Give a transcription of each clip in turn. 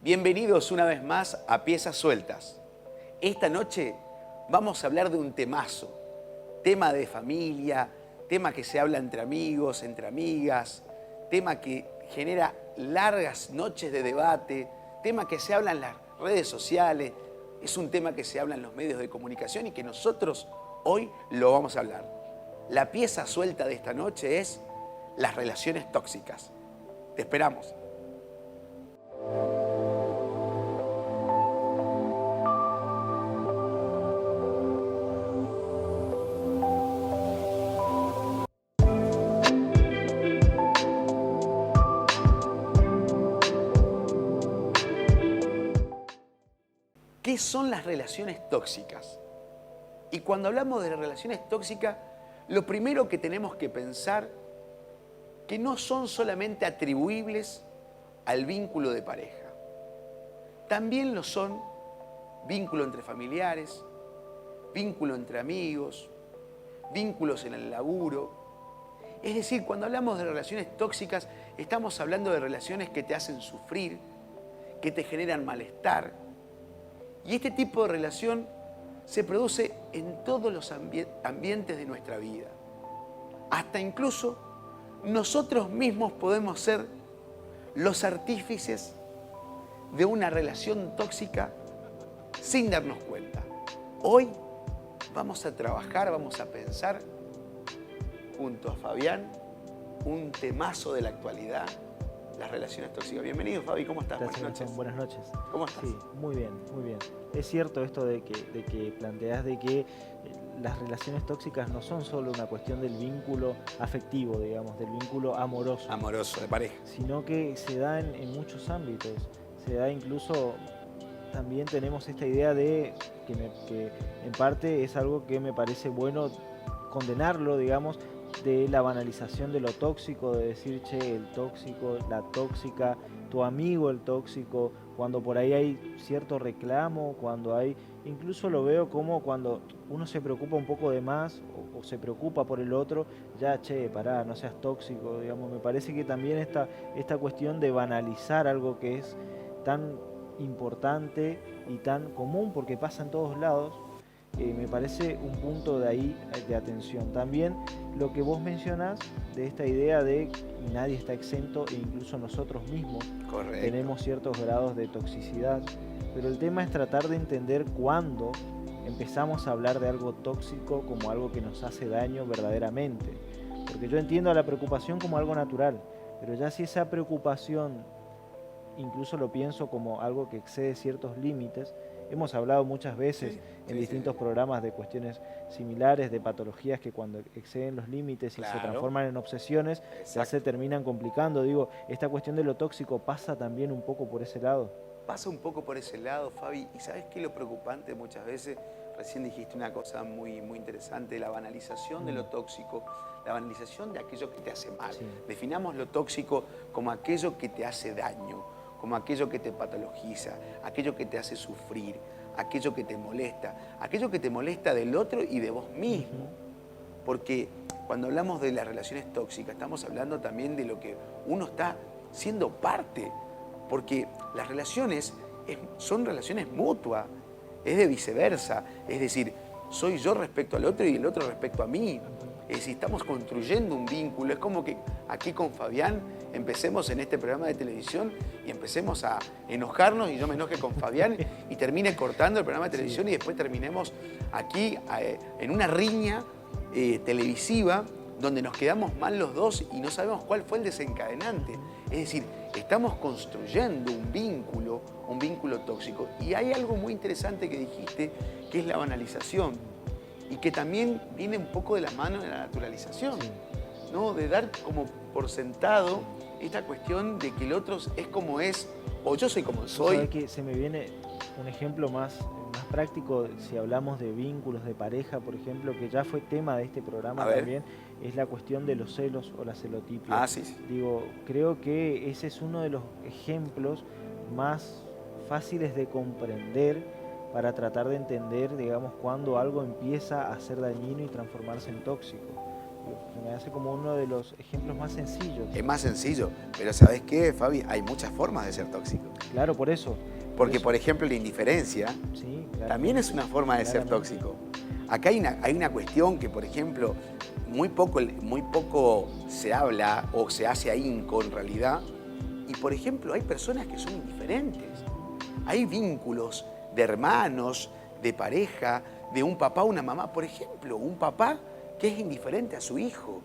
Bienvenidos una vez más a Piezas Sueltas. Esta noche vamos a hablar de un temazo, tema de familia, tema que se habla entre amigos, entre amigas, tema que genera largas noches de debate, tema que se habla en las redes sociales, es un tema que se habla en los medios de comunicación y que nosotros hoy lo vamos a hablar. La pieza suelta de esta noche es las relaciones tóxicas. Te esperamos. ¿Qué son las relaciones tóxicas? Y cuando hablamos de relaciones tóxicas, lo primero que tenemos que pensar que no son solamente atribuibles al vínculo de pareja. También lo son vínculo entre familiares, vínculo entre amigos, vínculos en el laburo. Es decir, cuando hablamos de relaciones tóxicas, estamos hablando de relaciones que te hacen sufrir, que te generan malestar. Y este tipo de relación se produce en todos los ambientes de nuestra vida. Hasta incluso nosotros mismos podemos ser los artífices de una relación tóxica sin darnos cuenta. Hoy vamos a trabajar, vamos a pensar junto a Fabián un temazo de la actualidad, las relaciones tóxicas. Bienvenido, Fabi, ¿cómo estás? Gracias, Buenas noches. buenas noches. ¿Cómo estás? Sí, muy bien, muy bien. Es cierto esto de que planteas de que las relaciones tóxicas no son solo una cuestión del vínculo afectivo, digamos, del vínculo amoroso. Amoroso, de pareja. Sino que se da en muchos ámbitos. Se da incluso, también tenemos esta idea de que en parte es algo que me parece bueno condenarlo, digamos, de la banalización de lo tóxico, de decir, che, el tóxico, la tóxica, tu amigo el tóxico, cuando por ahí hay cierto reclamo, cuando hay, incluso lo veo como cuando uno se preocupa un poco de más o se preocupa por el otro, ya, che, pará, no seas tóxico, digamos. Me parece que también esta cuestión de banalizar algo que es tan importante y tan común porque pasa en todos lados, me parece un punto de ahí de atención. También lo que vos mencionás de esta idea de nadie está exento e incluso nosotros mismos tenemos ciertos grados de toxicidad, pero el tema es tratar de entender cuándo empezamos a hablar de algo tóxico como algo que nos hace daño verdaderamente. Porque yo entiendo a la preocupación como algo natural, pero ya si esa preocupación incluso lo pienso como algo que excede ciertos límites. Hemos hablado muchas veces en distintos programas de cuestiones similares, de patologías que cuando exceden los límites y se transforman en obsesiones, ya se terminan complicando. Digo, esta cuestión de lo tóxico pasa también un poco por ese lado. Pasa un poco por ese lado, Fabi, y ¿sabes qué es lo preocupante muchas veces? Recién dijiste una cosa muy interesante, la banalización de lo tóxico, la banalización de aquello que te hace mal. Sí. Definamos lo tóxico como aquello que te hace daño, como aquello que te patologiza, aquello que te hace sufrir, aquello que te molesta del otro y de vos mismo. Porque cuando hablamos de las relaciones tóxicas, estamos hablando también de lo que uno está siendo parte, porque las relaciones son relaciones mutuas, es de viceversa, es decir, soy yo respecto al otro y el otro respecto a mí. Es decir, estamos construyendo un vínculo. Es como que aquí con Fabián empecemos en este programa de televisión y empecemos a enojarnos y yo me enoje con Fabián y termine cortando el programa de televisión y después terminemos aquí en una riña televisiva donde nos quedamos mal los dos y no sabemos cuál fue el desencadenante. Es decir, estamos construyendo un vínculo tóxico. Y hay algo muy interesante que dijiste, que es la banalización. Y que también viene un poco de la mano de la naturalización, ¿no? De dar como por sentado esta cuestión de que el otro es como es, o yo soy como soy. ¿Sabes qué? Se me viene un ejemplo más práctico, si hablamos de vínculos de pareja, por ejemplo, que ya fue tema de este programa también, es la cuestión de los celos o la celotipia. Sí. Digo, creo que ese es uno de los ejemplos más fáciles de comprender para tratar de entender, digamos, cuando algo empieza a ser dañino y transformarse en tóxico. Me hace como uno de los ejemplos más sencillos. Es más sencillo, pero ¿sabes qué, Fabi? Hay muchas formas de ser tóxico. Claro, por eso. Porque, por ejemplo, la indiferencia Sí, también es una forma de ser tóxico. Acá hay una cuestión que, por ejemplo, muy poco se habla o se hace ahínco en realidad. Y, por ejemplo, hay personas que son indiferentes. Hay vínculos de hermanos, de pareja, de un papá o una mamá. Por ejemplo, un papá que es indiferente a su hijo,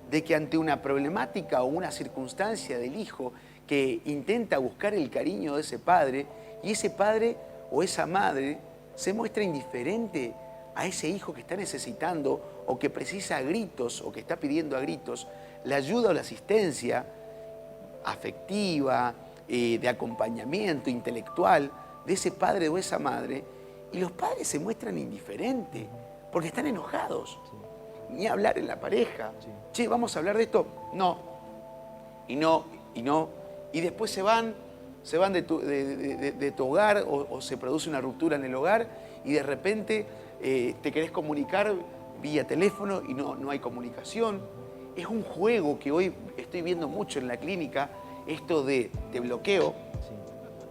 de que ante una problemática o una circunstancia del hijo que intenta buscar el cariño de ese padre, y ese padre o esa madre se muestra indiferente a ese hijo que está necesitando o que precisa a gritos o que está pidiendo a gritos la ayuda o la asistencia afectiva, de acompañamiento intelectual de ese padre o esa madre, y los padres se muestran indiferentes porque están enojados. Sí. Ni hablar en la pareja. Sí. Che, ¿vamos a hablar de esto? No. Y no, y no. Y después se van de tu hogar o se produce una ruptura en el hogar y de repente te querés comunicar vía teléfono y no hay comunicación. Es un juego que hoy estoy viendo mucho en la clínica, esto de te bloqueo, sí,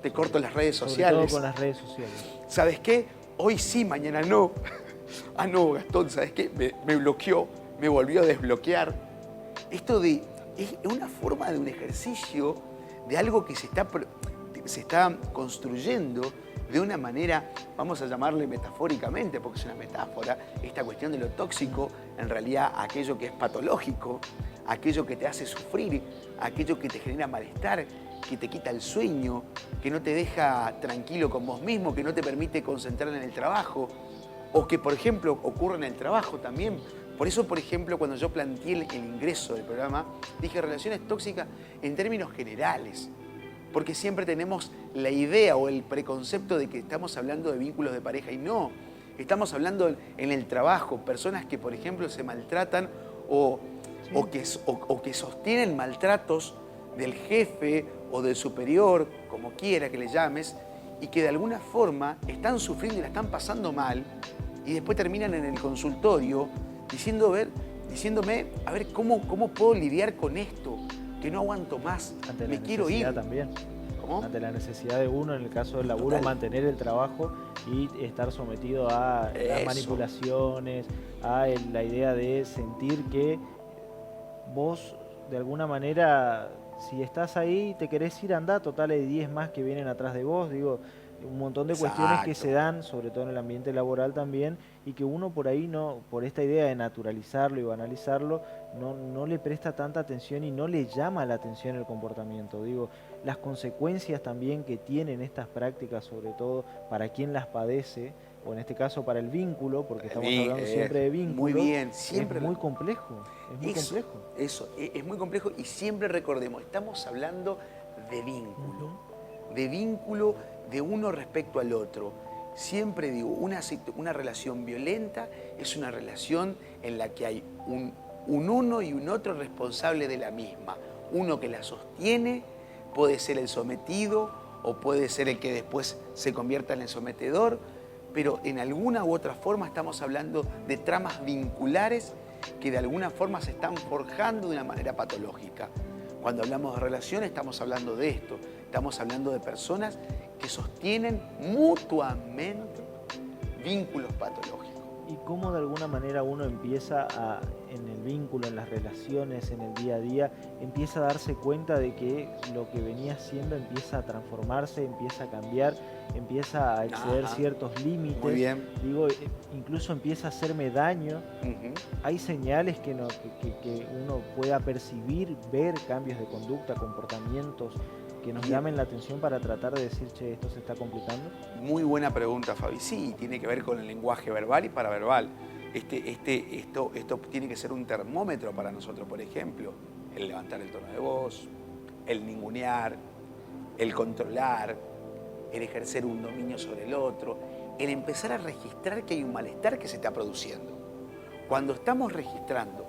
te corto las redes sociales. Sobre todo con las redes sociales. ¿Sabes qué? Hoy sí, mañana no. Ah, no, Gastón, ¿sabes qué? Me bloqueó, me volvió a desbloquear. Esto es una forma de un ejercicio de algo que se está construyendo de una manera, vamos a llamarle metafóricamente, porque es una metáfora, esta cuestión de lo tóxico, en realidad aquello que es patológico, aquello que te hace sufrir, aquello que te genera malestar, que te quita el sueño, que no te deja tranquilo con vos mismo, que no te permite concentrar en el trabajo, o que, por ejemplo, ocurre en el trabajo también. Por eso, por ejemplo, cuando yo planteé el ingreso del programa, dije relaciones tóxicas en términos generales, porque siempre tenemos la idea o el preconcepto de que estamos hablando de vínculos de pareja, y no, estamos hablando en el trabajo, personas que, por ejemplo, se maltratan o que sostienen maltratos del jefe o del superior, como quiera que le llames, y que de alguna forma están sufriendo y la están pasando mal, y después terminan en el consultorio diciéndome, a ver, ¿cómo puedo lidiar con esto? Que no aguanto más, me quiero ir. También. ¿Cómo? Ante la necesidad de uno, en el caso del laburo, mantener el trabajo y estar sometido a las manipulaciones, a la idea de sentir que vos, de alguna manera, si estás ahí, te querés ir, andá, total hay 10 más que vienen atrás de vos, digo, un montón de cuestiones que se dan, sobre todo en el ambiente laboral también, y que uno por ahí no, por esta idea de naturalizarlo y banalizarlo, no le presta tanta atención y no le llama la atención el comportamiento. Digo, las consecuencias también que tienen estas prácticas, sobre todo para quien las padece, o en este caso para el vínculo, porque estamos hablando siempre de vínculo. Muy bien, siempre. Es muy complejo, complejo. Eso, es muy complejo, y siempre recordemos, estamos hablando de vínculo, de vínculo de uno respecto al otro. Siempre digo, una relación violenta es una relación en la que hay un uno y un otro responsable de la misma. Uno que la sostiene, puede ser el sometido o puede ser el que después se convierta en el sometedor, pero en alguna u otra forma estamos hablando de tramas vinculares que de alguna forma se están forjando de una manera patológica. Cuando hablamos de relaciones estamos hablando de esto, estamos hablando de personas que sostienen mutuamente vínculos patológicos. Y cómo de alguna manera uno empieza en el vínculo, en las relaciones, en el día a día, empieza a darse cuenta de que lo que venía haciendo empieza a transformarse, empieza a cambiar, empieza a exceder ciertos límites. Muy bien. Digo, incluso empieza a hacerme daño. Hay señales que uno pueda percibir, ver cambios de conducta, comportamientos que nos llamen la atención para tratar de decir, che, esto se está complicando. Muy buena pregunta, Fabi. Sí, tiene que ver con el lenguaje verbal y paraverbal. Esto tiene que ser un termómetro para nosotros, por ejemplo, el levantar el tono de voz, el ningunear, el controlar, el ejercer un dominio sobre el otro, el empezar a registrar que hay un malestar que se está produciendo. Cuando estamos registrando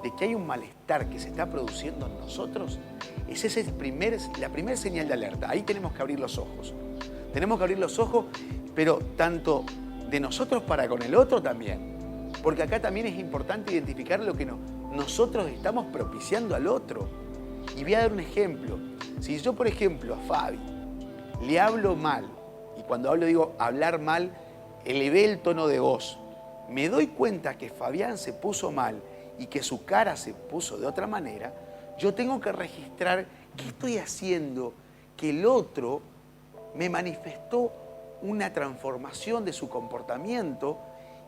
de que hay un malestar que se está produciendo en nosotros, esa es la primera señal de alerta. Ahí tenemos que abrir los ojos. Tenemos que abrir los ojos, pero tanto de nosotros para con el otro también. Porque acá también es importante identificar lo que nosotros estamos propiciando al otro. Y voy a dar un ejemplo. Si yo, por ejemplo, a Fabi le hablo mal, y cuando hablo digo hablar mal, elevé el tono de voz, me doy cuenta que Fabián se puso mal y que su cara se puso de otra manera, yo tengo que registrar qué estoy haciendo, que el otro me manifestó una transformación de su comportamiento,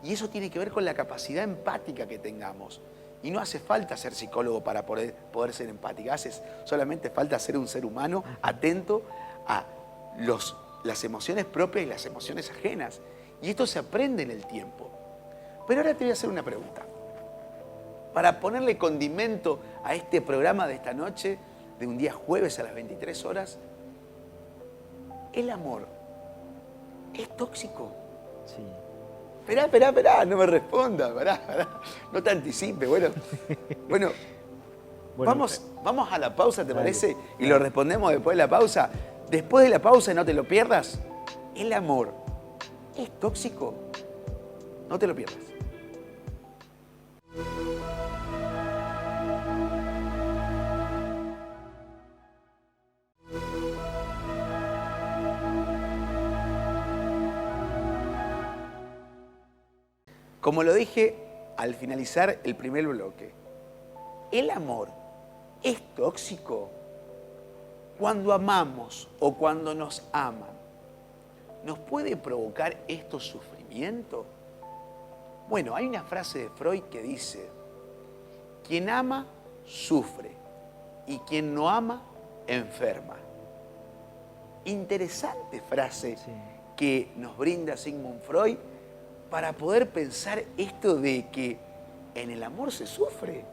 y eso tiene que ver con la capacidad empática que tengamos. Y no hace falta ser psicólogo para poder ser empática, solamente falta ser un ser humano atento a las emociones propias y las emociones ajenas. Y esto se aprende en el tiempo. Pero ahora te voy a hacer una pregunta. Para ponerle condimento a este programa de esta noche, de un día jueves a las 23 horas, ¿el amor es tóxico? Sí. Esperá, no me responda, no te anticipes. Bueno, vamos a la pausa, ¿te parece? Y lo respondemos después de la pausa. Después de la pausa, no te lo pierdas. ¿El amor es tóxico? No te lo pierdas. Como lo dije al finalizar el primer bloque, ¿el amor es tóxico? Cuando amamos o cuando nos aman, ¿nos puede provocar esto sufrimiento? Bueno, hay una frase de Freud que dice, quien ama, sufre, y quien no ama, enferma. Interesante frase que nos brinda Sigmund Freud para poder pensar esto de que en el amor se sufre.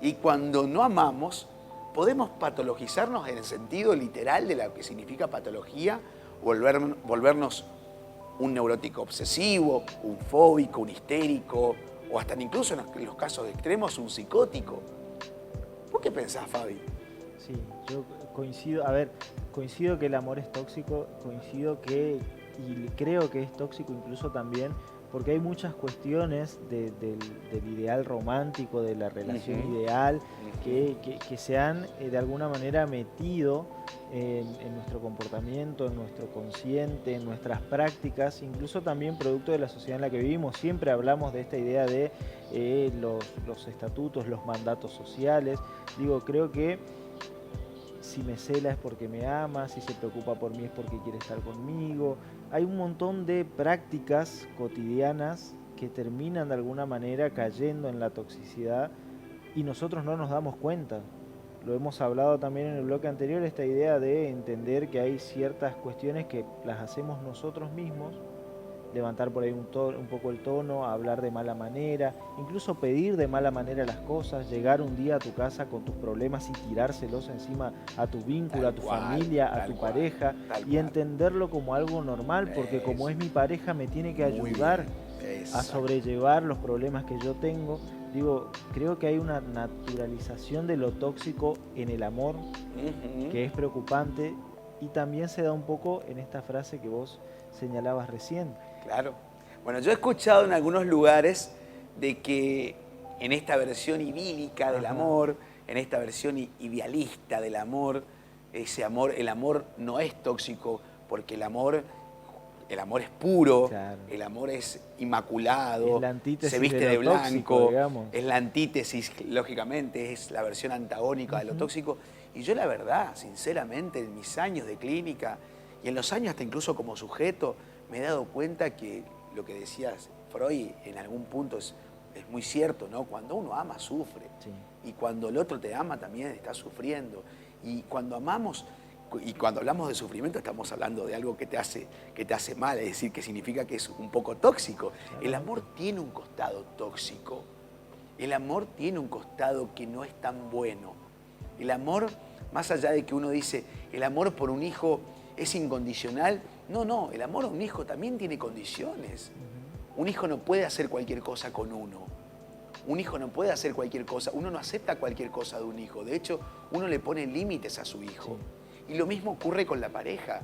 Y cuando no amamos, podemos patologizarnos en el sentido literal de lo que significa patología, volvernos un neurótico obsesivo, un fóbico, un histérico, o hasta incluso en los casos extremos, un psicótico. ¿Vos qué pensás, Fabi? Sí, yo coincido, coincido que el amor es tóxico, y creo que es tóxico incluso también porque hay muchas cuestiones del ideal romántico, de la relación ideal, que se han de alguna manera metido en nuestro comportamiento, en nuestro consciente, en nuestras prácticas, incluso también producto de la sociedad en la que vivimos. Siempre hablamos de esta idea de los estatutos, los mandatos sociales. Digo, creo que si me cela es porque me ama, si se preocupa por mí es porque quiere estar conmigo. Hay un montón de prácticas cotidianas que terminan de alguna manera cayendo en la toxicidad y nosotros no nos damos cuenta. Lo hemos hablado también en el bloque anterior, esta idea de entender que hay ciertas cuestiones que las hacemos nosotros mismos, levantar por ahí un poco el tono, hablar de mala manera, incluso pedir de mala manera las cosas, llegar un día a tu casa con tus problemas y tirárselos encima a tu vínculo, a tu familia, a tu pareja, y entenderlo como algo normal, porque como es mi pareja me tiene que ayudar a sobrellevar los problemas que yo tengo. Digo, creo que hay una naturalización de lo tóxico en el amor que es preocupante, y también se da un poco en esta frase que vos señalabas recién. Claro. Bueno, yo he escuchado en algunos lugares de que en esta versión idílica del amor, en esta versión idealista del amor, el amor no es tóxico porque el amor es puro, claro. El amor es inmaculado, es la antítesis se viste de blanco, tóxico, es la antítesis, lógicamente, es la versión antagónica de lo tóxico. Y yo la verdad, sinceramente, en mis años de clínica y en los años hasta incluso como sujeto, me he dado cuenta que lo que decías Freud en algún punto es muy cierto, ¿no? Cuando uno ama, sufre. Sí. Y cuando el otro te ama, también está sufriendo. Y cuando amamos, y cuando hablamos de sufrimiento, estamos hablando de algo que te hace mal, es decir, que significa que es un poco tóxico. Claro. El amor tiene un costado tóxico. El amor tiene un costado que no es tan bueno. El amor, más allá de que uno dice, el amor por un hijo es incondicional, no, el amor a un hijo también tiene condiciones. Un hijo no puede hacer cualquier cosa con uno. Un hijo no puede hacer cualquier cosa, uno no acepta cualquier cosa de un hijo. De hecho, uno le pone límites a su hijo. Sí. Y lo mismo ocurre con la pareja.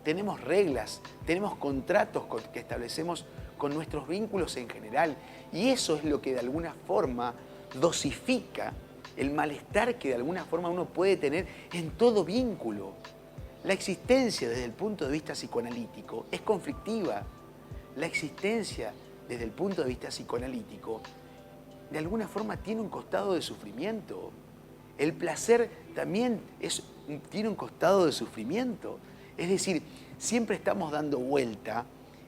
Tenemos reglas, tenemos contratos que establecemos con nuestros vínculos en general. Y eso es lo que de alguna forma dosifica el malestar que de alguna forma uno puede tener en todo vínculo. La existencia desde el punto de vista psicoanalítico es conflictiva. La existencia desde el punto de vista psicoanalítico de alguna forma tiene un costado de sufrimiento. El placer también tiene un costado de sufrimiento. Es decir, siempre estamos dando vuelta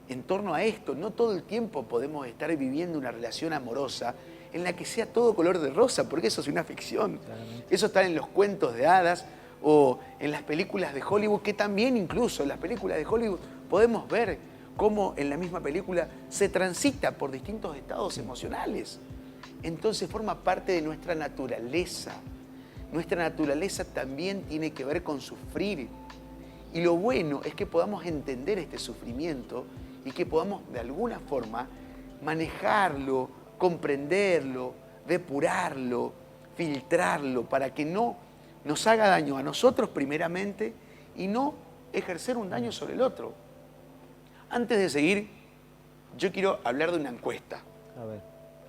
en torno a esto. No todo el tiempo podemos estar viviendo una relación amorosa en la que sea todo color de rosa, porque eso es una ficción. Claramente. Eso está en los cuentos de hadas o en las películas de Hollywood, que también incluso en las películas de Hollywood podemos ver cómo en la misma película se transita por distintos estados emocionales. Entonces forma parte de nuestra naturaleza. Nuestra naturaleza también tiene que ver con sufrir. Y lo bueno es que podamos entender este sufrimiento y que podamos de alguna forma manejarlo, comprenderlo, depurarlo, filtrarlo, para que no nos haga daño a nosotros primeramente y no ejercer un daño sobre el otro. Antes de seguir, yo quiero hablar de una encuesta. A ver.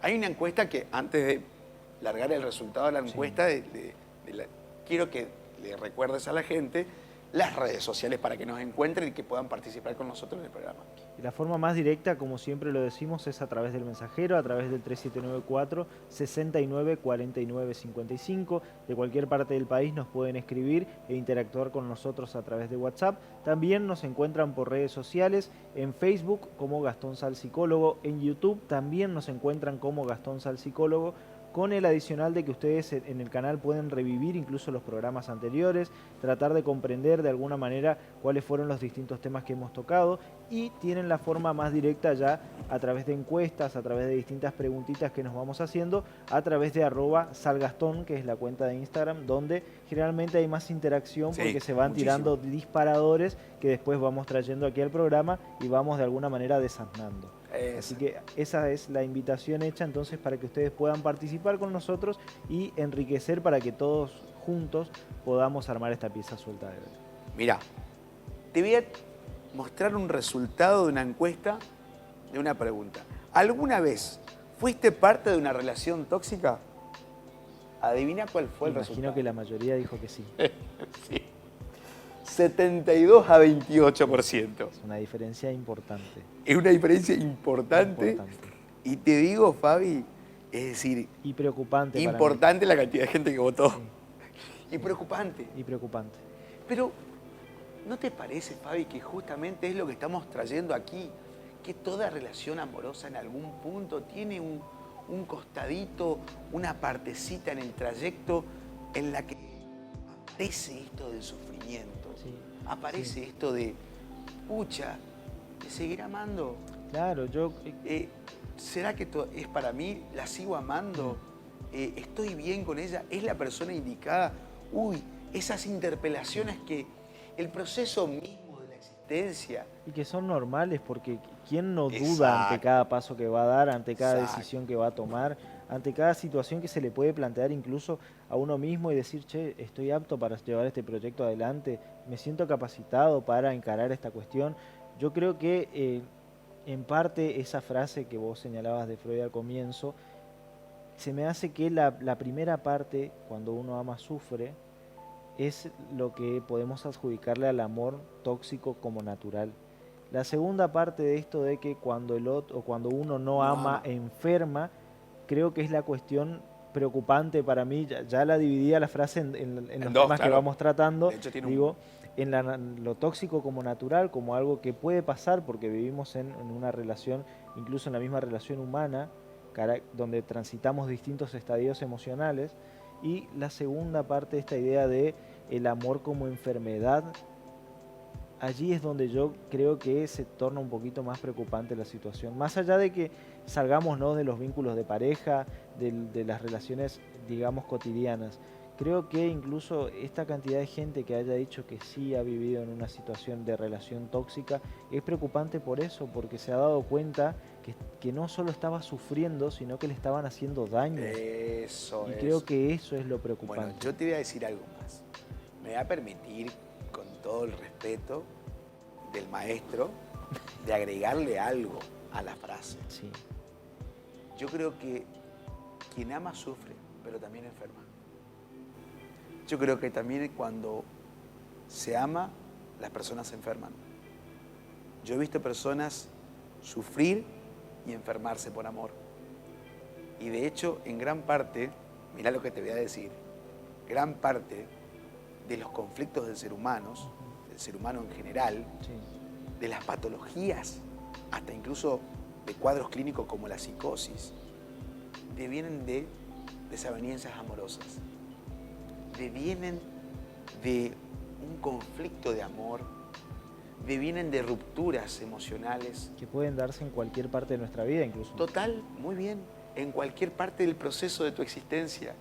Hay una encuesta que, antes de largar el resultado de la encuesta, quiero que le recuerdes a la gente las redes sociales para que nos encuentren y que puedan participar con nosotros en el programa. Y la forma más directa, como siempre lo decimos, es a través del mensajero, a través del 3794-694955. De cualquier parte del país nos pueden escribir e interactuar con nosotros a través de WhatsApp. También nos encuentran por redes sociales, en Facebook como Gastón Sal Psicólogo, en YouTube también nos encuentran como Gastón Sal Psicólogo, con el adicional de que ustedes en el canal pueden revivir incluso los programas anteriores, tratar de comprender de alguna manera cuáles fueron los distintos temas que hemos tocado, y tienen la forma más directa ya a través de encuestas, a través de distintas preguntitas que nos vamos haciendo, a través de @salgastón, que es la cuenta de Instagram, donde generalmente hay más interacción porque se van tirando disparadores que después vamos trayendo aquí al programa y vamos de alguna manera desasnando. Así que esa es la invitación hecha entonces para que ustedes puedan participar con nosotros y enriquecer para que todos juntos podamos armar esta pieza suelta de hoy. Mirá, te voy a mostrar un resultado de una encuesta de una pregunta. ¿Alguna vez fuiste parte de una relación tóxica? Adivina cuál fue el resultado. Imagino que la mayoría dijo que sí. Sí. 72 a 28%. Es una diferencia importante. Es una diferencia importante. Y te digo, Fabi, es decir... Y preocupante. Importante la cantidad de gente que votó. Sí. Y preocupante. Y preocupante. Pero, ¿no te parece, Fabi, que justamente es lo que estamos trayendo aquí? Que toda relación amorosa en algún punto tiene un costadito, una partecita en el trayecto en la que aparece esto del sufrimiento. Sí, aparece esto de, pucha, ¿te seguirá amando? Claro, yo... ¿Será que es para mí? ¿La sigo amando? ¿Estoy bien con ella? ¿Es la persona indicada? Uy, esas interpelaciones que el proceso mismo de la existencia... Y que son normales, porque ¿quién no duda ante cada paso que va a dar, ante cada decisión que va a tomar, ante cada situación que se le puede plantear incluso a uno mismo y decir, che, estoy apto para llevar este proyecto adelante, me siento capacitado para encarar esta cuestión? Yo creo que en parte esa frase que vos señalabas de Freud al comienzo, se me hace que la primera parte, cuando uno ama sufre, es lo que podemos adjudicarle al amor tóxico como natural. La segunda parte de esto de que cuando uno no ama, enferma, creo que es la cuestión preocupante para mí. Ya la dividía la frase en los temas que vamos tratando. Digo, en lo tóxico como natural, como algo que puede pasar porque vivimos en una relación, incluso en la misma relación humana, donde transitamos distintos estadios emocionales. Y la segunda parte de esta idea de el amor como enfermedad, allí es donde yo creo que se torna un poquito más preocupante la situación. Más allá de que salgamos, ¿no?, de los vínculos de pareja, de las relaciones, digamos, cotidianas, creo que incluso esta cantidad de gente que haya dicho que sí ha vivido en una situación de relación tóxica es preocupante por eso, porque se ha dado cuenta que no solo estaba sufriendo, sino que le estaban haciendo daño. Eso y creo que eso es lo preocupante. Bueno, yo te voy a decir algo más. Me voy a permitir, con todo el respeto del maestro, de agregarle algo a la frase. Sí. Yo creo que quien ama sufre, pero también enferma. Yo creo que también cuando se ama, las personas se enferman. Yo he visto personas sufrir y enfermarse por amor. Y de hecho, en gran parte, mirá lo que te voy a decir, gran parte de los conflictos del ser humano en general, Sí. de las patologías, hasta incluso de cuadros clínicos como la psicosis, devienen de desavenencias amorosas, devienen de un conflicto de amor, devienen de rupturas emocionales. Que pueden darse en cualquier parte de nuestra vida incluso. Total, muy bien, en cualquier parte del proceso de tu existencia.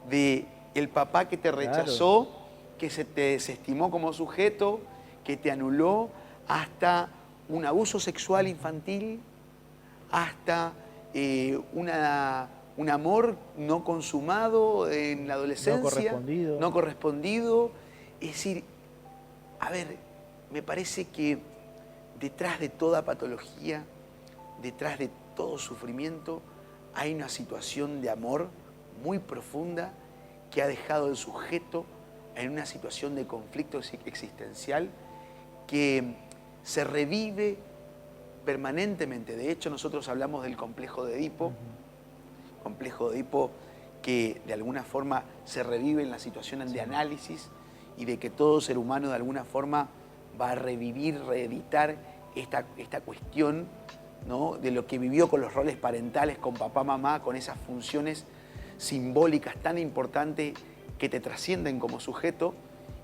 De el papá que te rechazó, que se te desestimó como sujeto, que te anuló, hasta un abuso sexual infantil, hasta un amor no consumado en la adolescencia, no correspondido. Es decir, a ver, me parece que detrás de toda patología, detrás de todo sufrimiento, hay una situación de amor muy profunda que ha dejado al sujeto en una situación de conflicto existencial que se revive permanentemente. De hecho, nosotros hablamos del complejo de Edipo, complejo de Edipo que de alguna forma se revive en la situación de análisis y de que todo ser humano de alguna forma va a revivir, reeditar esta cuestión, ¿no?, de lo que vivió con los roles parentales, con papá, mamá, con esas funciones simbólicas tan importantes que te trascienden como sujeto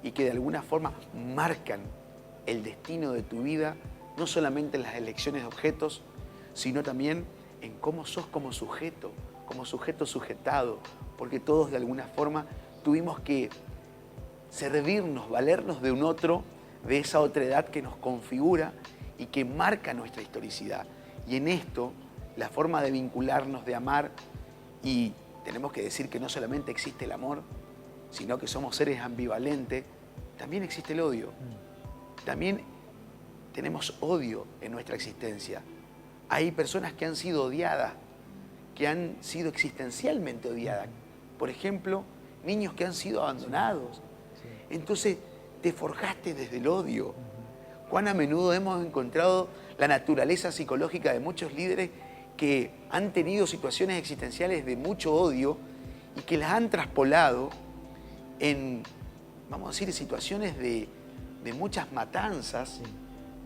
y que de alguna forma marcan el destino de tu vida, no solamente en las elecciones de objetos, sino también en cómo sos como sujeto sujetado, porque todos de alguna forma tuvimos que servirnos, valernos de un otro, de esa otredad que nos configura y que marca nuestra historicidad. Y en esto, la forma de vincularnos, de amar, y tenemos que decir que no solamente existe el amor, sino que somos seres ambivalentes, también existe el odio. También tenemos odio en nuestra existencia. Hay personas que han sido odiadas, que han sido existencialmente odiadas. Por ejemplo, niños que han sido abandonados. Entonces, te forjaste desde el odio. Cuán a menudo hemos encontrado la naturaleza psicológica de muchos líderes que han tenido situaciones existenciales de mucho odio y que las han traspolado en, vamos a decir, situaciones de muchas matanzas,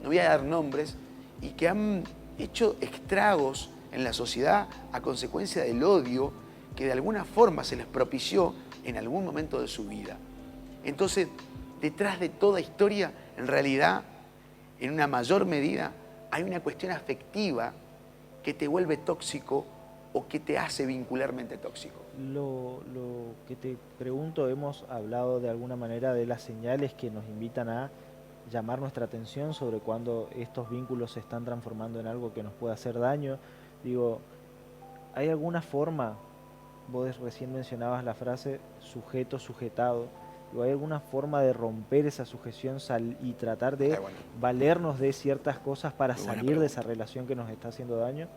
no voy a dar nombres, y que han hecho estragos en la sociedad a consecuencia del odio que de alguna forma se les propició en algún momento de su vida. Entonces, detrás de toda historia, en realidad, en una mayor medida, hay una cuestión afectiva que te vuelve tóxico o que te hace vincularmente tóxico. Lo que te pregunto, hemos hablado de alguna manera de las señales que nos invitan a llamar nuestra atención sobre cuando estos vínculos se están transformando en algo que nos puede hacer daño. Digo, ¿hay alguna forma, vos recién mencionabas la frase sujeto, sujetado, digo, ¿hay alguna forma de romper esa sujeción y tratar de valernos de ciertas cosas para salir de esa relación que nos está haciendo daño?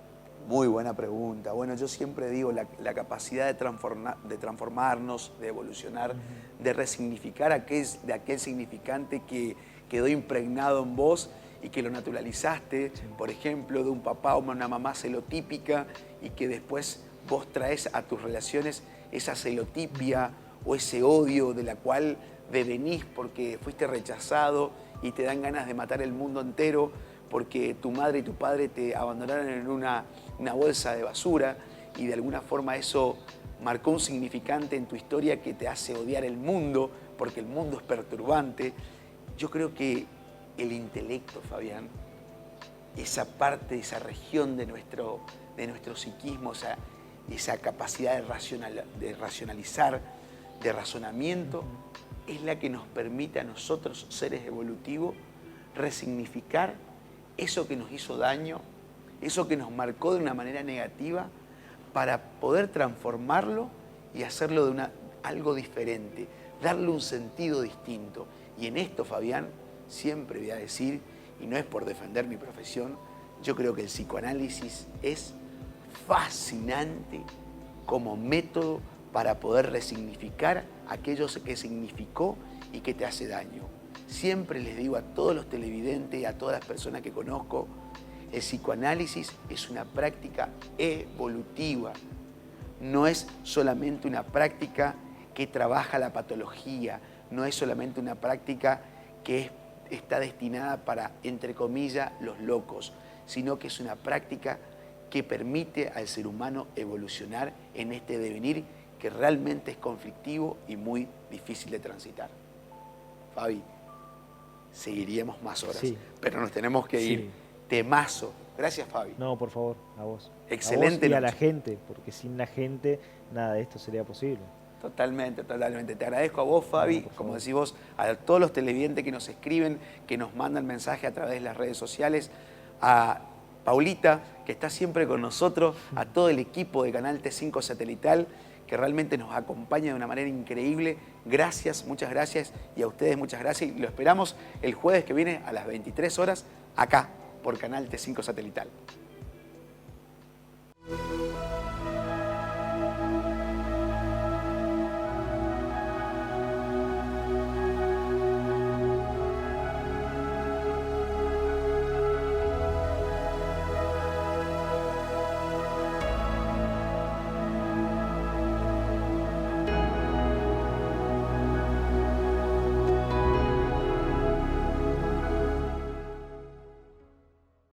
Muy buena pregunta. Bueno, yo siempre digo la capacidad de transformarnos, de evolucionar, de resignificar aquel significante que quedó impregnado en vos y que lo naturalizaste, por ejemplo, de un papá o una mamá celotípica y que después vos traes a tus relaciones esa celotipia o ese odio de la cual devenís porque fuiste rechazado y te dan ganas de matar el mundo entero porque tu madre y tu padre te abandonaron en una bolsa de basura y de alguna forma eso marcó un significante en tu historia que te hace odiar el mundo porque el mundo es perturbante. Yo creo que el intelecto, Fabián, esa parte, esa región de nuestro psiquismo, esa capacidad de racionalizar, de razonamiento, es la que nos permite a nosotros, seres evolutivos, resignificar eso que nos hizo daño, eso que nos marcó de una manera negativa, para poder transformarlo y hacerlo de algo diferente, darle un sentido distinto. Y en esto, Fabián, siempre voy a decir, y no es por defender mi profesión, yo creo que el psicoanálisis es fascinante como método para poder resignificar aquello que significó y que te hace daño. Siempre les digo a todos los televidentes y a todas las personas que conozco, el psicoanálisis es una práctica evolutiva. No es solamente una práctica que trabaja la patología, no es solamente una práctica que está destinada para, entre comillas, los locos, sino que es una práctica que permite al ser humano evolucionar en este devenir que realmente es conflictivo y muy difícil de transitar. Fabi, seguiríamos más horas, Sí. pero nos tenemos que ir. Sí. Temazo. Gracias, Fabi. No, por favor, a vos. Excelente A vos y a la noche. gente, porque sin la gente nada de esto sería posible. Totalmente, totalmente. Te agradezco a vos, Fabi, No, por como favor. decís vos, a todos los televidentes que nos escriben, que nos mandan mensajes a través de las redes sociales, a Paulita, que está siempre con nosotros, a todo el equipo de Canal T5 Satelital, que realmente nos acompaña de una manera increíble. Gracias, muchas gracias, y a ustedes muchas gracias. Y lo esperamos el jueves que viene a las 23 horas, acá, por Canal T5 Satelital.